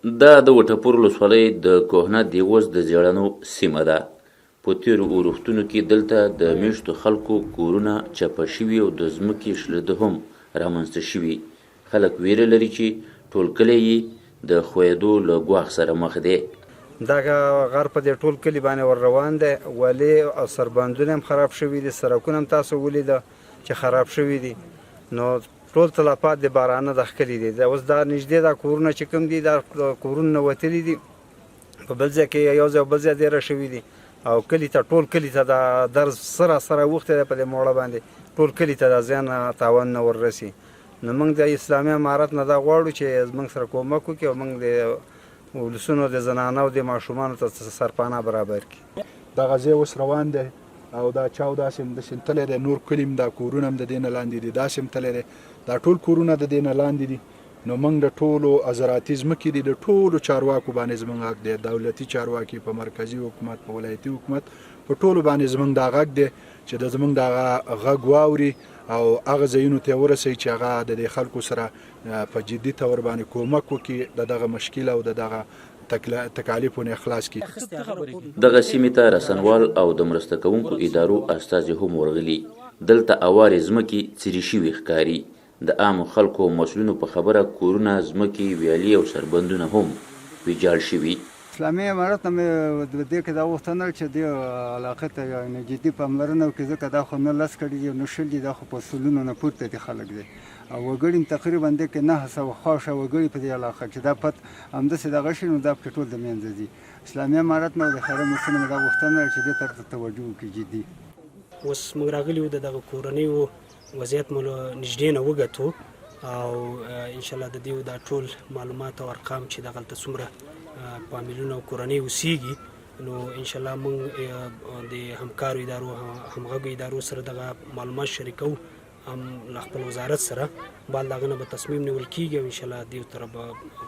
دا د وټپور ولسوالۍ د کوهنه دیوز د زیړنو سیمه ده. په تیرو اورښتونو کې دلته د میشتو خلکو کورونه چپه شوي او د ځمکې شلده هم رامنځته شوي. خلک ویره لري چې ټول کلی یې د ښویېدو له ګواښ سره مخ دی. دغه غر په دې ټول کلي باندې ور روان دی. ولې او سربندونه هم خراب شوي دي، سړکونه هم تاسو ولیده چې خراب شوي دي. نو ټول تلفات د بارانه د ښکلي دي. اوس دا نږدې دا کورونه چې کوم دي دا کورونه وتلي دي، په بل ځای کې یو ځای بل ځای ډېره شوي دي او کلي ته ټول کلي ته دا درز سره اوښتی دی په دې موړه باندې. ټول کلي ته دا زیان تاوان نه وررسي. نو موږ د اسلامي امارت نه دا غواړو چې موږ سره کومک وکړي او موږ د ولسونو د زنانو د ماشومانو ته سرپناه برابر کړي. دا غزې اوس روان دی او دا چاو داسې تللی دی. نور کلي هم دا کورونه هم د دې نه لاندې دي، داسې هم تللی دی. دا ټول کورونه د دې نه لاندې دي. نو موږ د ټولو زراعتي ځمکې دي د ټولو چارواکو باندې زموږ حق دی، دولتي چارواکي په مرکزي حکومت په ولایتي حکومت په ټولو باندې زموږ دا غږ دی چې د زموږ دغه غږ واوري او هغه ځایونو ته ورسوي چې هغه د دې خلکو سره په جدي تور باندې کومک وکړي، د دغه مشکل او د دغه تکالیفونه خلاص کړي. دغه سیمې ته رسنوال او د مرسته کوونکو ادارو استازي هم ورغلي. دلته اوارې ځمکې څیرې شوي ښکاري. د عامو خلکو مسؤلینو په خبره کورونه، ځمکې، ویالې او سربندونه هم ویجاړ شوي. اسلامي امارت نه د دې کې دا غوښتنه چې د علاقې ته یعنې جدي پاملرنه وکړي، ځکه دا خو نه لس کړي دي نه شل دي، دا خو په سلونو نه پورته دي خلک دي او وګړي هم تقریبا دې کې 900 خواشه وګړي په دې علاقه کې دا پت همداسې دغه شي نو دا پکې ټول د منځه دي. اسلامي امارت نه د خیره مسلمانانو دا غوښتنه چې دې طرف ته توجه وکړي جدي. اوس موږ راغلي وو د دغه کورنیو وضعیت مو نږدې نه وګتو او انشاءالله د دې دا ټول معلومات او ارقام چې دغلته څومره فامیلونه او کورنۍ اوسیږي نو انشاءالله موږ د همکارو ادارو همغږو ادارو سره دغه معلومات شریکو هم له خپل وزارت سره بعد دغه نه به تصمیم نیول کیږي او انشاءالله دې طرف به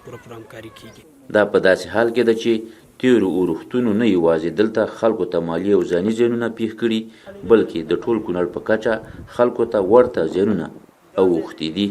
پوره همکاري کیږي. دا په داسې حال کې ده چې تیرو اورښتونو نه یوازې دلته خلکو ته مالي او ځاني زیانونه پیښ کړي بلکې د ټول کونړ په کچه خلکو ته ورته زیانونه اوښتي دي.